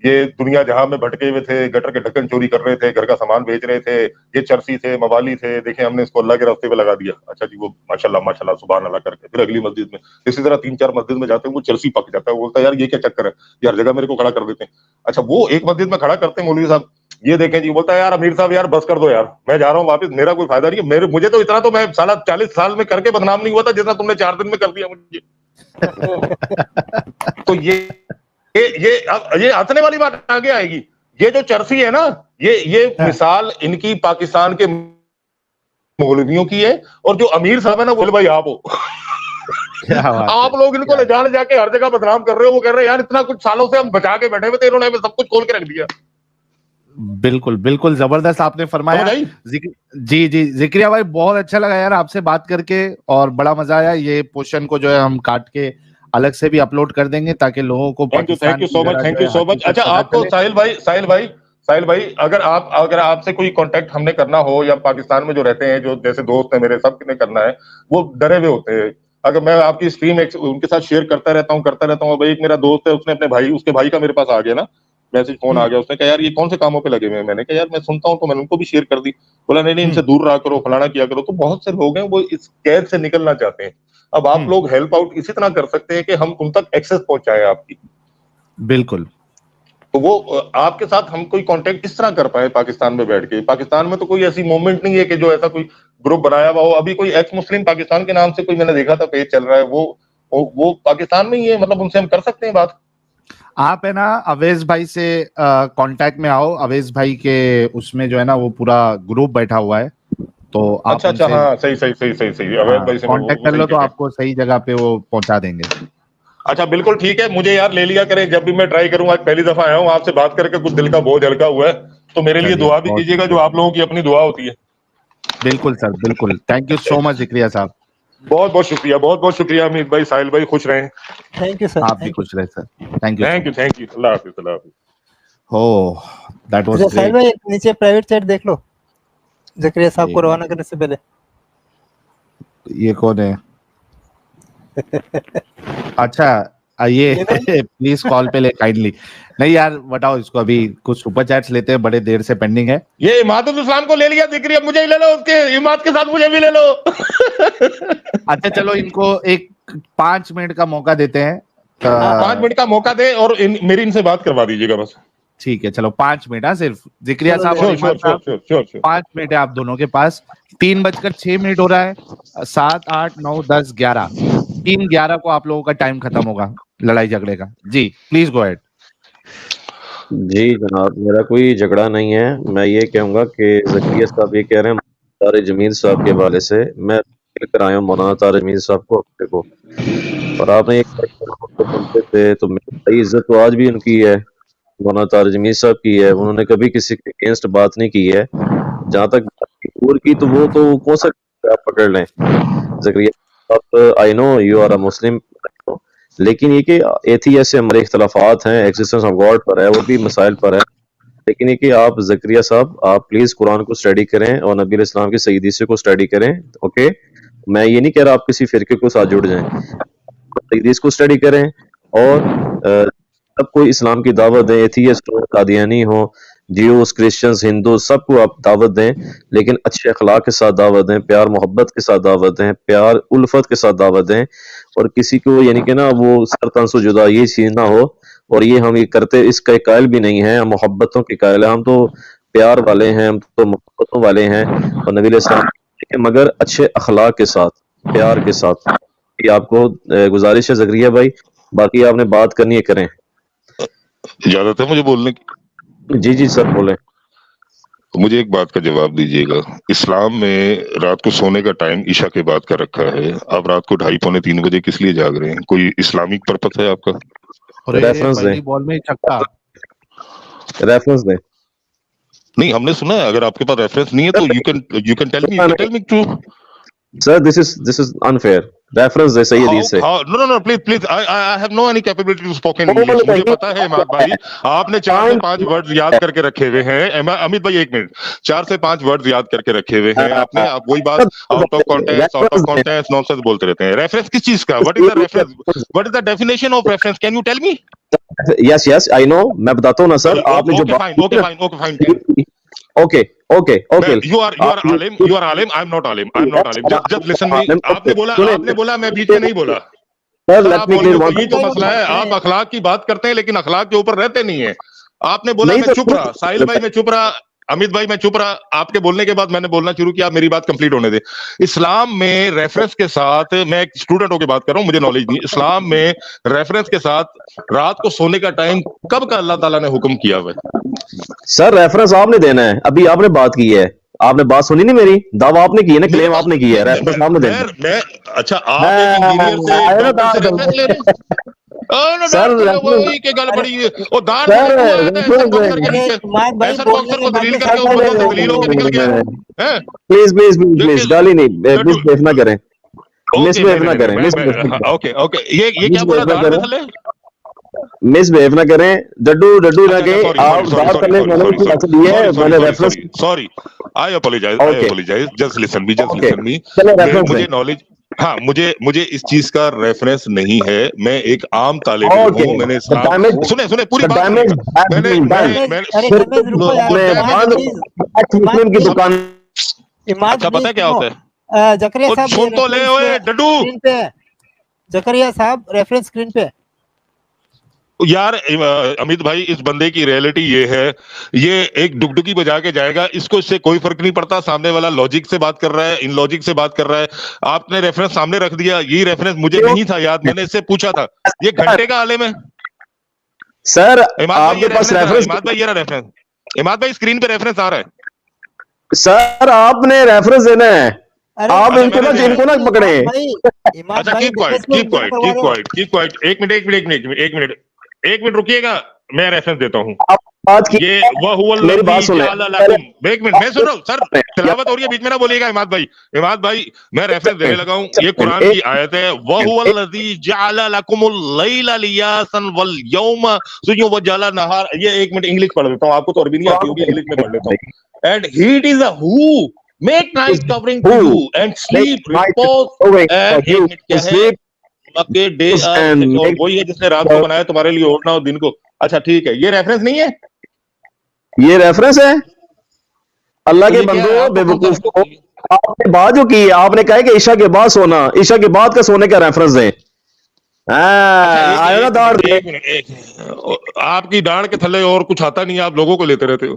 [SPEAKER 1] ये दुनिया जहां में भटके हुए थे, गटर के ढक्कन चोरी कर रहे थे, घर का सामान बेच रहे थे, ये चर्सी थे, मवाली थे, देखें हमने इसको अल्लाह के रास्ते पे लगा दिया। अच्छा जी, वो माशाल्लाह सुभान अल्लाह करके फिर अगली मस्जिद में इसी तरह 3-4 मस्जिद में जाते हैं। वो चर्सी पक जाता है। वो बोलता है यार ये क्या चक्कर है, ये हर जगह मेरे को खड़ा कर देते हैं। अच्छा वो एक मस्जिद में खड़ा करते हैं मौलवी साहब, ये देखें जी। बोलता है यार अमीर साहब यार बस कर दो यार, मैं जा रहा हूँ वापस, मेरा कोई फायदा नहीं है। मुझे तो इतना तो मैं साला 40 साल में करके बदनाम नहीं हुआ था जितना तुमने 4 दिन में कर दिया मुझे। तो ये हंसने वाली बात आगे आएगी। ये जो चर्सी है ना, ये मिसाल इनकी पाकिस्तान के मौलवियों की है, और जो अमीर साहब है ना बोले भाई आप हो।
[SPEAKER 3] क्या बात
[SPEAKER 1] आप
[SPEAKER 3] है,
[SPEAKER 1] लोग इनको ले जाने जाके हर जगह बदनाम कर रहे हो। वो कह रहे हैं यार इतना कुछ सालों से हम बचा के बैठे हुए थे, इन्होंने हमें सब कुछ खोल के रख दिया।
[SPEAKER 3] बिल्कुल बिल्कुल जबरदस्त आपने फरमाया।
[SPEAKER 1] समझ आई?
[SPEAKER 3] जी जी जिक्रिया भाई, बहुत अच्छा लगा यार आपसे बात करके, और बड़ा मजा आया। ये पोर्शन को जो है हम काट के अलग से भी अपलोड कर देंगे ताकि लोगों को
[SPEAKER 1] thank you so much, thank you so much. अच्छा आपको साहिल भाई अगर आपसे कोई कांटेक्ट हमने करना हो, या पाकिस्तान में जो रहते हैं, जो जैसे दोस्त है मेरे, सब ने करना है, वो डरे हुए होते हैं। अगर मैं आपकी स्ट्रीम उनके साथ शेयर करता रहता हूँ। भाई एक मेरा दोस्त है, उसने अपने भाई, उसके भाई का मेरे पास आ गया ना मैसेज, फोन आ गया, उसने कहा यार ये कौन से कामों पे लगे हुए हैं। मैंने कहा यार मैं सुनता हूँ, तो मैंने उनको भी शेयर कर दी। बोला नहीं इनसे दूर रहा करो, फलाना किया करो। तो बहुत से लोग हैं वो इस कैद से निकलना चाहते हैं। अब आप लोग हेल्प आउट इसी तरह कर सकते हैं कि हम उन तक एक्सेस पहुंचाएं आपकी।
[SPEAKER 3] बिल्कुल।
[SPEAKER 1] तो वो आपके साथ हम कोई कांटेक्ट किस तरह कर पाए पाकिस्तान में बैठ के? पाकिस्तान में तो कोई ऐसी मूवमेंट नहीं है कि जो ऐसा कोई ग्रुप बनाया हुआ हो। अभी कोई एक्स मुस्लिम पाकिस्तान के नाम से कोई मैंने देखा था पेज चल रहा है, वो पाकिस्तान में ही है। मतलब उनसे हम कर सकते हैं बात।
[SPEAKER 3] आप है ना अवेश भाई से कांटेक्ट में आओ। अवेश भाई के उसमें जो है ना वो पूरा ग्रुप बैठा हुआ है, तो आप
[SPEAKER 1] अच्छा हाँ सही अवेश भाई से
[SPEAKER 3] कांटेक्ट कर लो तो आपको सही जगह पे वो पहुंचा देंगे।
[SPEAKER 1] अच्छा बिल्कुल ठीक है, मुझे यार ले लिया करें जब भी मैं ट्राई करूंगा। आज पहली दफा आया हूँ आपसे बात करके, कुछ दिल का बोझ हल्का हुआ है। तो मेरे लिए दुआ भी कीजिएगा, जो आप लोगों की अपनी दुआ होती है।
[SPEAKER 3] बिल्कुल सर बिल्कुल। Thank you so much Zakariya साहब।
[SPEAKER 1] बहुत बहुत शुक्रिया अमित भाई, साहिल भाई, खुश रहें।
[SPEAKER 6] Thank you sir.
[SPEAKER 3] आप भी खुश रहे सर। Thank you.
[SPEAKER 1] अल्लाह हाफिज।
[SPEAKER 3] हो दैट वाज
[SPEAKER 6] साहिल भाई नीचे प्राइवेट चैट देख लो जिक्रिया साहब को रवाना करने से पहले।
[SPEAKER 3] ये कौन है? अच्छा ये प्लीज कॉल पे ले काइंडली। नहीं यार बताओ इसको, अभी कुछ सुपर चैट्स लेते हैं, बड़े देर से पेंडिंग है।
[SPEAKER 1] ये इमादुल इस्लाम को ले लिया जिक्रिया, मुझे ही ले लो, उसके इमाद के साथ मुझे भी ले लो।
[SPEAKER 3] अच्छा चलो इनको एक 5 मिनट का मौका देते हैं।
[SPEAKER 1] 5 मिनट का मौका दे और मेरी इनसे बात करवा दीजिएगा बस।
[SPEAKER 3] ठीक है चलो 5 मिनट। सिर्फ जिक्रिया साहब और इमाद साहब 5 मिनट है आप दोनों के पास। 3:06 हो रहा है। 7, 8, 9, 10, 11 3:11 को आप लोगों का टाइम खत्म होगा लड़ाई झगड़े का। जी प्लीज गो अहेड।
[SPEAKER 7] जी जनाब, मेरा कोई झगड़ा नहीं है। मैं ये कहूँगा कि ज़किया साहब ये कह रहे हैं तारिक जमील साहब के हवाले से, मैं लेकर आया हूँ मौलाना तारिक जमील साहब को अपने को, और आपने एक सुनते थे तो मेरी इज्जत तो आज भी उनकी है, मौलाना तारिक जमील साहब की है। उन्होंने कभी किसी के अगेंस्ट बात नहीं की है। जहाँ तक और की तो वो तो कौन सा आप पकड़ लें ज़किया साहब। I know you are a Muslim, लेकिन ये कि एथियस से हमारे इख्तलाफात हैं, एक्सिस्टेंस ऑफ गॉड पर है, और भी मसाइल पर है। लेकिन ये कि आप ज़किया साहब आप प्लीज कुरान को स्टडी करें और नबी इस्लाम की सही हदीस को स्टडी करें। ओके, मैं ये नहीं कह रहा आप किसी फिरके को साथ जुड़ जाएं, सही हदीस को स्टडी करें और सबको इस्लाम की दावत दें। एथियस्ट हो, कादियानी हो, ज्यूस, क्रिश्चियंस, हिंदू, सबको आप दावत दें, लेकिन अच्छे अखलाक के साथ दावत दें, प्यार मोहब्बत के साथ दावत दें, प्यार उल्फत के साथ दावत दें। और किसी को यानी कि ना वो सर तन से जुदा ये चीज ना हो। और ये हम ये करते इसका कायल भी नहीं है, हम मोहब्बतों के कायल हैं, हम तो प्यार वाले हैं, हम तो मोहब्बतों वाले हैं और नबी इस्लाम, मगर अच्छे अखलाक के साथ, प्यार के साथ। ये आपको गुजारिश है ज़किया भाई, बाकी आपने बात करनी है करें।
[SPEAKER 1] इजाजत है मुझे बोलने की?
[SPEAKER 7] जी सर बोले।
[SPEAKER 1] तो मुझे एक बात का जवाब दीजिएगा। इस्लाम में रात को सोने का टाइम ईशा के बाद का रखा है। आप रात को 2:30, पौने 3 बजे किस लिए जाग रहे हैं? कोई इस्लामिक पर्पस है आपका?
[SPEAKER 7] रेफरेंस दें,
[SPEAKER 3] बॉल में छक्का।
[SPEAKER 7] रेफरेंस दें।
[SPEAKER 1] नहीं हमने सुना है, अगर आपके पास रेफरेंस नहीं है तो you can tell me true.
[SPEAKER 7] Sir, this is unfair. Reference दे सही हदीस से।
[SPEAKER 1] No, please. I have no any capability to speak in English. मुझे पता है इमाद भाई, आपने 4 से 5 वर्ड्स याद करके रखे हुए हैं। अमित भाई 1 मिनट, 4 से 5 वर्ड्स याद करके रखे हुए हैं आपने। आप वही बात आउट ऑफ कॉन्टेक्स्ट नॉनसेंस बोलते रहते हैं। रेफरेंस किस चीज का? What is the reference? What is the definition of reference? Can you tell me?
[SPEAKER 7] Yes, I know. मैं बताता हूँ ना सर। आपने जो
[SPEAKER 1] fine
[SPEAKER 7] Okay.
[SPEAKER 1] You are alim. I'm not alim. Just listen me. आपने बोला मैं बीच में नहीं बोला। ये तो मसला है, आप अखलाक की बात करते हैं लेकिन अखलाक के ऊपर रहते नहीं है। आपने बोला मैं चुप रहा, साहिल भाई मैं चुप रहा, अमित भाई मैं चुप रहा। आपके बोलने के बाद मैंने बोलना शुरू किया, मेरी बात कंप्लीट होने दे। इस्लाम में रेफरेंस के साथ, मैं एक स्टूडेंट होकर बात कर रहा हूँ, मुझे नॉलेज नहीं। इस्लाम में रेफरेंस के साथ रात को सोने का टाइम कब का अल्लाह ताला ने हुक्म किया हुआ है?
[SPEAKER 7] सर रेफरेंस आपने देना है, अभी आपने बात की है। आपने बात सुनी नहीं मेरी? दावा आपने की है ना, क्लेम आपने की है, रेफरेंस आपने देना।
[SPEAKER 1] मैं अच्छा आप एक इंजीनियर से डॉक्टर से रेफरेंस ले रहे हैं?
[SPEAKER 7] सर
[SPEAKER 1] वही के गल पड़ी है वो दाल ऐसा बॉक्सर को दलील करके उस बंदे से दलील होकर निकल गया है।
[SPEAKER 7] प्लीज गाली नहीं, मिसबिहेव ना करें, मिसबिहेव ना करें,
[SPEAKER 1] ओके ओके ये क्या बोला दाल मसले
[SPEAKER 7] मिसबिहेव ना करें, डड्डू ना कहें, आप बात करने मैंने कुछ ऐसा दिया है, मैंने reference
[SPEAKER 1] sorry I apologise just listen me
[SPEAKER 7] चलो
[SPEAKER 1] मुझे नॉलेज हाँ मुझे इस चीज का रेफरेंस नहीं है, मैं एक आम तालिब इल्म हूं, मैंने सुने पूरी बात
[SPEAKER 7] मुस्लिम की दुकान।
[SPEAKER 1] अच्छा पता है क्या होता है?
[SPEAKER 6] जकरिया साहब
[SPEAKER 1] सुन तो ले ओए डड्डू,
[SPEAKER 6] जकरिया साहब रेफरेंस स्क्रीन पे।
[SPEAKER 1] यार अमित भाई इस बंदे की रियलिटी ये है, ये एक डुगडुगी बजा के जाएगा, इसको इससे कोई फर्क नहीं पड़ता, सामने वाला लॉजिक से बात कर रहा है, इन लॉजिक से बात कर रहा है, आपने रेफरेंस सामने रख दिया, ये रेफरेंस मुझे नहीं था याद, मैंने इससे पूछा था, ये घंटे का आलिम है
[SPEAKER 7] सर,
[SPEAKER 1] आपके पास रेफरेंस। इमाद भाई ये रहा रेफरेंस, इमाद भाई स्क्रीन पे रेफरेंस आ रहा है
[SPEAKER 7] सर, आपने रेफरेंस देना है, आप इनको ना पकड़े।
[SPEAKER 1] अच्छा कीप क्वाइट एक मिनट रुकिएगा, मैं रेफरेंस देता हूँ। ये
[SPEAKER 7] मेरी बात सुने,
[SPEAKER 1] एक मिनट मैं सुन रहा हूँ सर, तिलावत हो रही है, बीच में ना बोलिएगा। इमाद भाई मैं रेफरेंस देने लगा हूँ, ये कुरान की आयत है, वहुवल्लज़ी जअल लकुमुल लैला लियासन वल यौम सुजुम व जअल नहार। ये एक मिनट इंग्लिश पढ़ देता हूँ, आपको तो अरबी नहीं आती होगी, इंग्लिश में पढ़ लेता हूँ। And he it is a who make night covering to you and sleep repose and क्या है के डे, वही है जिसने रात को बनाया तुम्हारे लिए ओढ़ना हो दिन को। अच्छा ठीक है, ये रेफरेंस नहीं है,
[SPEAKER 7] ये रेफरेंस है। अल्लाह के बंदो बेवकूफ को, आपने बात जो की है, आपने कहा कि ईशा के बाद सोना, ईशा के बाद का सोने का रेफरेंस है। आया ना दाढ़,
[SPEAKER 1] आपकी दाढ़ के थल्ले और कुछ आता नहीं, आप लोगों को लेते रहते हो।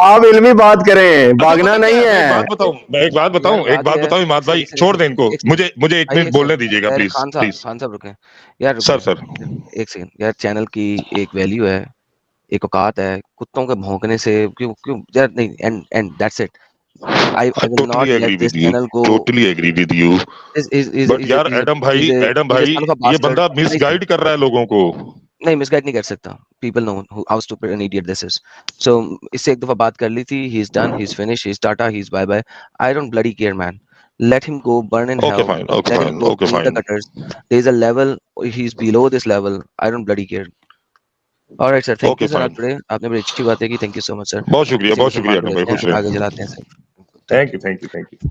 [SPEAKER 7] आप इल्मी बात करें, भागना नहीं है।
[SPEAKER 1] एक बात बताऊं इमाद भाई, छोड़ दें इनको, मुझे एक मिनट बोलने दीजिएगा प्लीज।
[SPEAKER 2] खान साहब रुके यार,
[SPEAKER 1] सर
[SPEAKER 2] एक सेकंड यार, चैनल की एक वैल्यू है, एक औकात है, कुत्तों के भौंकने से क्यों यार नहीं, and that's it. I will not let this channel go.
[SPEAKER 1] Totally agree with you. But यार एडम भाई ये बंदा मिसगाइड कर रहा है लोगों को।
[SPEAKER 2] नहीं मिसगाइड नहीं कर सकता, people know how stupid and idiot this is. So इससे एक दफा बात कर ली थी, he's done, he's finished, he's tata, he's bye bye. I don't bloody care man. Let him go burn in hell. Let him go clean the gutters. There is a level, he's below this level. I don't bloody care. All right sir, thank you sir आपने बड़ी अच्छी बातें की, thank you so much sir।
[SPEAKER 1] बहुत शुक्रिया Adam भाई, खुश रहिए।
[SPEAKER 2] आगे चलाते हैं सर।
[SPEAKER 1] Thank you.